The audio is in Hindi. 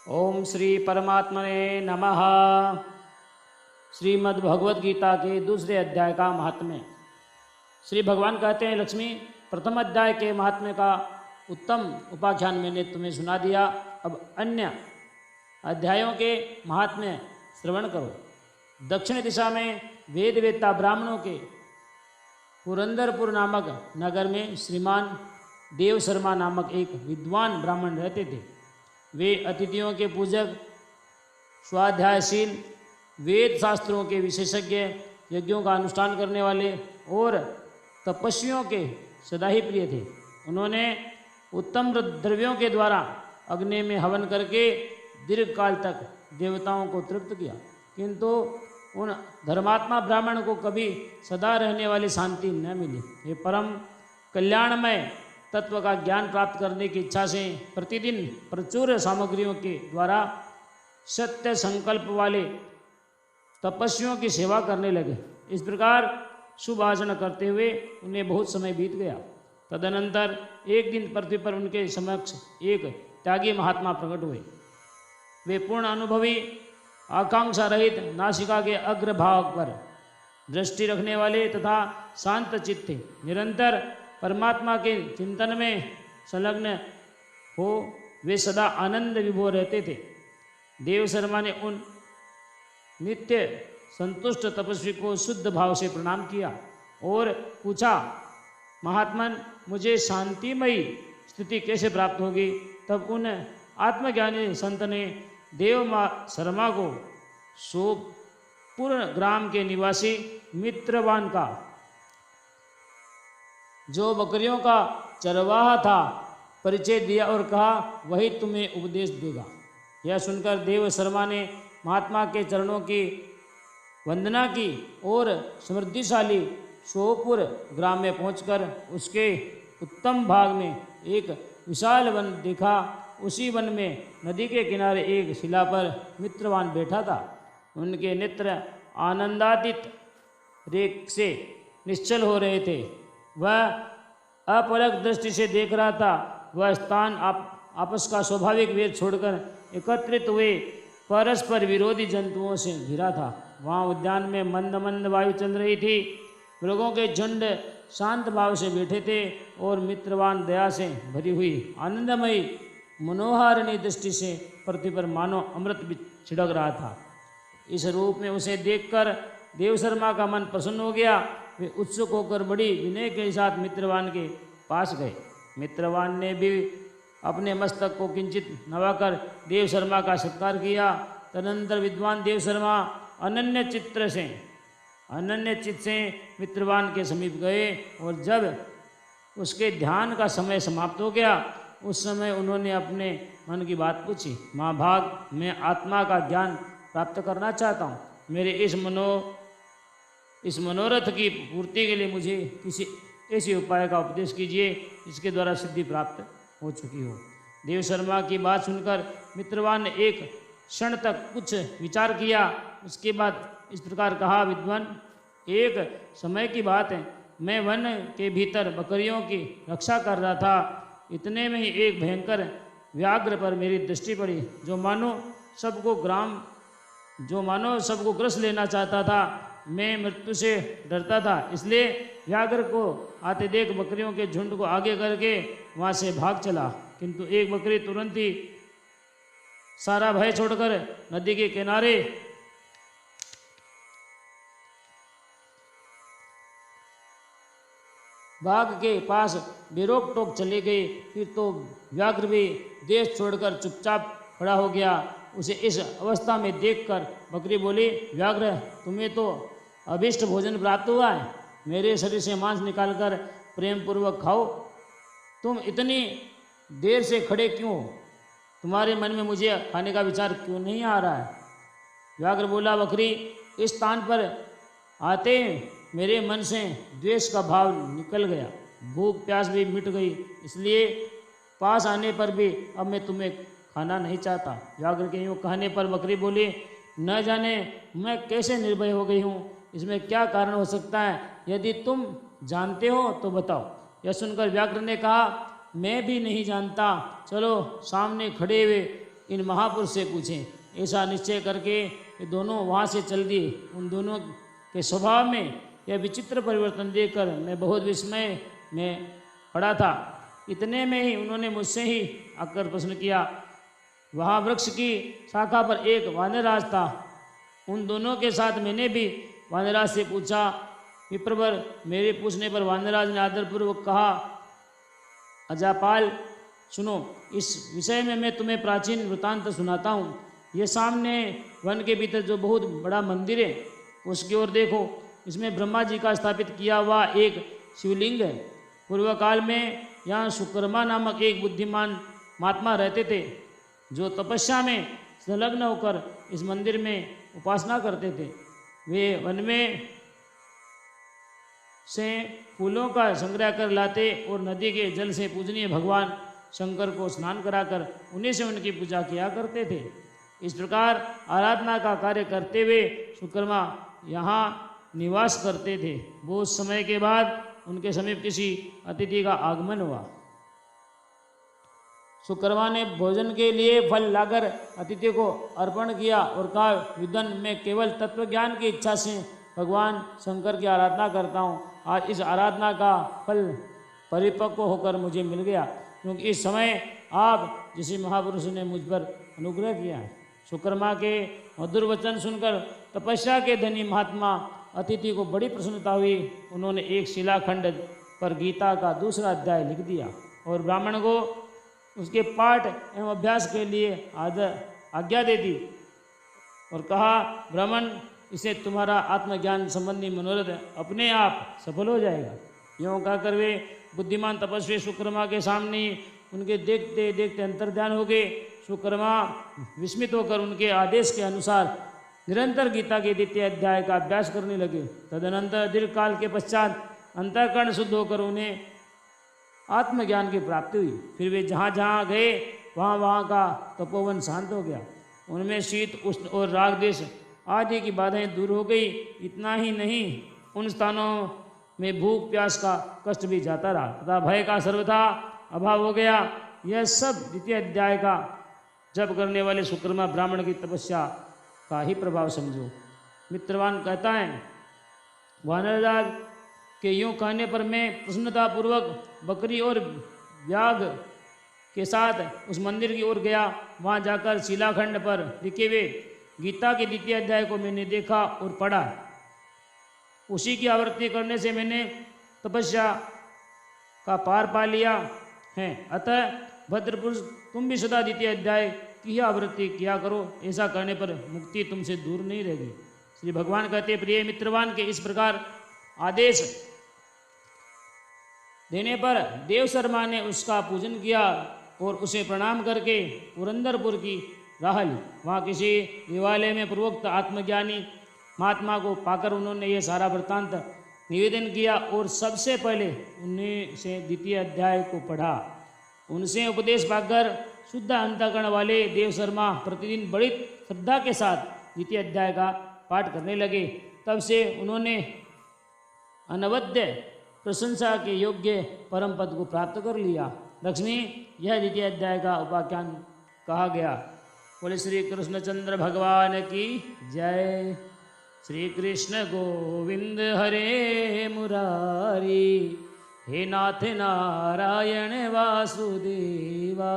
ओम श्री परमात्मने नमः। श्रीमद् भगवद गीता के दूसरे अध्याय का महात्म्य। श्री भगवान कहते हैं, लक्ष्मी, प्रथम अध्याय के महात्म्य का उत्तम उपाख्यान मैंने तुम्हें सुना दिया। अब अन्य अध्यायों के महात्म्य श्रवण करो। दक्षिण दिशा में वेद वेत्ता ब्राह्मणों के पुरंदरपुर नामक नगर में श्रीमान देव शर्मा नामक एक विद्वान ब्राह्मण रहते थे। वे अतिथियों के पूजक, स्वाध्यायशील, वेद शास्त्रों के विशेषज्ञ, यज्ञों का अनुष्ठान करने वाले और तपस्वियों के सदा ही प्रिय थे। उन्होंने उत्तम द्रव्यों के द्वारा अग्नि में हवन करके दीर्घ काल तक देवताओं को तृप्त किया, किंतु उन धर्मात्मा ब्राह्मण को कभी सदा रहने वाली शांति न मिली। ये परम कल्याणमय तत्व का ज्ञान प्राप्त करने की इच्छा से प्रतिदिन प्रचुर सामग्रियों के द्वारा सत्य संकल्प वाले तपस्वियों की सेवा करने लगे। इस प्रकार शुभ आचरण करते हुए उन्हें बहुत समय बीत गया। तदनंतर एक दिन पृथ्वी पर उनके समक्ष एक त्यागी महात्मा प्रकट हुए। वे पूर्ण अनुभवी, आकांक्षा रहित, नासिका के अग्रभाग पर दृष्टि रखने वाले तथा शांत चित्त थे। निरंतर परमात्मा के चिंतन में संलग्न हो वे सदा आनंद विभोर रहते थे। देव शर्मा ने उन नित्य संतुष्ट तपस्वी को शुद्ध भाव से प्रणाम किया और पूछा, महात्मन, मुझे शांतिमयी स्थिति कैसे प्राप्त होगी? तब उन आत्मज्ञानी संत ने देव शर्मा को सोपुर ग्राम के निवासी मित्रवान का, जो बकरियों का चरवाहा था, परिचय दिया और कहा, वही तुम्हें उपदेश देगा। यह सुनकर देव शर्मा ने महात्मा के चरणों की वंदना की और समृद्धिशाली सोपुर ग्राम में पहुंचकर उसके उत्तम भाग में एक विशाल वन देखा। उसी वन में नदी के किनारे एक शिला पर मित्रवान बैठा था। उनके नेत्र आनंदातीत रेख से निश्चल हो रहे थे। वह अपलक दृष्टि से देख रहा था। वह स्थान आपस का स्वाभाविक वेद छोड़कर एकत्रित हुए परस्पर विरोधी जंतुओं से घिरा था। वहाँ उद्यान में मंद मंद वायु चल रही थी। मृगों के झुंड शांत भाव से बैठे थे और मित्रवान दया से भरी हुई आनंदमयी मनोहारिणी दृष्टि से पृथ्वी पर मानो अमृत भी छिड़क रहा था। इस रूप में उसे देखकर देव शर्मा का मन प्रसन्न हो गया। वे उत्सुक होकर बड़ी विनय के साथ मित्रवान के पास गए। मित्रवान ने भी अपने मस्तक को किंचित नवाकर देव शर्मा का सत्कार किया। तदनंतर विद्वान देव शर्मा अनन्य चित्त से मित्रवान के समीप गए और जब उसके ध्यान का समय समाप्त हो गया, उस समय उन्होंने अपने मन की बात पूछी। महाभाग, मैं आत्मा का ज्ञान प्राप्त करना चाहता हूँ। मेरे इस मनोरथ की पूर्ति के लिए मुझे किसी ऐसे उपाय का उपदेश कीजिए जिसके द्वारा सिद्धि प्राप्त हो चुकी हो। देव शर्मा की बात सुनकर मित्रवान ने एक क्षण तक कुछ विचार किया। उसके बाद इस प्रकार कहा, विद्वान, एक समय की बात है, मैं वन के भीतर बकरियों की रक्षा कर रहा था। इतने में ही एक भयंकर व्याघ्र पर मेरी दृष्टि पड़ी, जो मानो सबको ग्रस लेना चाहता था। मैं मृत्यु से डरता था, इसलिए व्याघ्र को आते देख बकरियों के झुंड को आगे करके वहाँ से भाग चला। किंतु एक बकरी तुरंत ही सारा भय छोड़कर नदी के किनारे बाघ के पास बेरोक टोक चली गई। फिर तो व्याघ्र भी देश छोड़कर चुपचाप खड़ा हो गया। उसे इस अवस्था में देखकर बकरी बोली, व्याघ्र, तुम्हें तो अभिष्ट भोजन प्राप्त हुआ है। मेरे शरीर से मांस निकालकर प्रेम पूर्वक खाओ। तुम इतनी देर से खड़े क्यों हो? तुम्हारे मन में मुझे खाने का विचार क्यों नहीं आ रहा है? व्याघ्र बोला, बकरी, इस स्थान पर आते मेरे मन से द्वेष का भाव निकल गया, भूख प्यास भी मिट गई, इसलिए पास आने पर भी अब मैं तुम्हें खाना नहीं चाहता। व्याघ्र के यूँ कहने पर बकरी बोली, न जाने मैं कैसे निर्भय हो गई हूँ, इसमें क्या कारण हो सकता है? यदि तुम जानते हो तो बताओ। यह सुनकर व्याघ्र ने कहा, मैं भी नहीं जानता। चलो सामने खड़े हुए इन महापुरुष से पूछें। ऐसा निश्चय करके ये दोनों वहाँ से चल दिए। उन दोनों के स्वभाव में यह विचित्र परिवर्तन देखकर मैं बहुत विस्मय में पड़ा था। इतने में ही उन्होंने मुझसे ही आकर प्रश्न किया। वहाँ वृक्ष की शाखा पर एक वानरराज था। उन दोनों के साथ मैंने भी वानरराज से पूछा। विप्रवर, मेरे पूछने पर वानरराज ने आदरपूर्वक कहा, अजापाल सुनो, इस विषय में मैं तुम्हें प्राचीन वृतांत सुनाता हूँ। ये सामने वन के भीतर जो बहुत बड़ा मंदिर है उसकी ओर देखो। इसमें ब्रह्मा जी का स्थापित किया हुआ एक शिवलिंग है। पूर्व काल में यहाँ सुकर्मा नामक एक बुद्धिमान महात्मा रहते थे जो तपस्या में संलग्न होकर इस मंदिर में उपासना करते थे। वे वन में से फूलों का संग्रह कर लाते और नदी के जल से पूजनीय भगवान शंकर को स्नान कराकर उन्हीं से उनकी पूजा किया करते थे। इस प्रकार आराधना का कार्य करते हुए सुकर्मा यहाँ निवास करते थे। बहुत समय के बाद उनके समीप किसी अतिथि का आगमन हुआ। सुकर्मा ने भोजन के लिए फल लाकर अतिथि को अर्पण किया और कहा, विद्वान, मैं केवल तत्व ज्ञान की इच्छा से भगवान शंकर की आराधना करता हूँ। आज इस आराधना का फल परिपक्व होकर मुझे मिल गया, क्योंकि इस समय आप जिस महापुरुष ने मुझ पर अनुग्रह किया है। सुकर्मा के मधुर वचन सुनकर तपस्या के धनी महात्मा अतिथि को बड़ी प्रसन्नता हुई। उन्होंने एक शिलाखंड पर गीता का दूसरा अध्याय लिख दिया और ब्राह्मण को उसके पाठ एवं अभ्यास के लिए आज्ञा दे दी और कहा, ब्राह्मण, इसे तुम्हारा आत्मज्ञान संबंधी मनोरथ अपने आप सफल हो जाएगा। यूँ कहकर वे बुद्धिमान तपस्वी सुकर्मा के सामने उनके देखते देखते अंतर्ध्यान हो गए। सुकर्मा विस्मित होकर उनके आदेश के अनुसार निरंतर गीता के द्वितीय अध्याय का अभ्यास करने लगे। तदनंतर दीर्घ काल के पश्चात अंतःकरण शुद्ध होकर उन्हें आत्मज्ञान की प्राप्ति हुई। फिर वे जहाँ जहाँ गए वहाँ का तपोवन शांत हो गया। उनमें शीत, उष्ण और राग देश आदि की बाधाएं दूर हो गई। इतना ही नहीं, उन स्थानों में भूख प्यास का कष्ट भी जाता रहा तथा भय का सर्वथा अभाव हो गया। यह सब द्वितीय अध्याय का जप करने वाले सुकर्मा ब्राह्मण की तपस्या का ही प्रभाव समझो। मित्रवान कहता है, वानरराज के यूँ कहने पर मैं प्रसन्नतापूर्वक बकरी और व्याघ के साथ उस मंदिर की ओर गया। वहाँ जाकर शिलाखंड पर लिखे हुए गीता के द्वितीय अध्याय को मैंने देखा और पढ़ा। उसी की आवृत्ति करने से मैंने तपस्या का पार पा लिया है। अतः भद्रपुरुष, तुम भी सदा द्वितीय अध्याय की आवृत्ति किया करो। ऐसा करने पर मुक्ति तुमसे दूर नहीं रहेगी। श्री भगवान कहते, प्रिय मित्रवान के इस प्रकार आदेश देने पर देव शर्मा ने उसका पूजन किया और उसे प्रणाम करके पुरंदरपुर की राह ली। वहाँ किसी देवालय में पूर्वोक्त आत्मज्ञानी महात्मा को पाकर उन्होंने ये सारा वृत्तांत निवेदन किया और सबसे पहले उन्हें से द्वितीय अध्याय को पढ़ा। उनसे उपदेश पाकर शुद्ध अंतःकरण वाले देव शर्मा प्रतिदिन बड़ी श्रद्धा के साथ द्वितीय अध्याय का पाठ करने लगे। तब से उन्होंने अनवद्य प्रशंसा के योग्य परम पद को प्राप्त कर लिया। लक्ष्मी, यह द्वितीय अध्याय का उपाख्यान कहा गया। बोले श्री कृष्णचंद्र भगवान की जय। श्री कृष्ण गोविंद हरे मुरारी, हे नाथ नारायण वासुदेवा।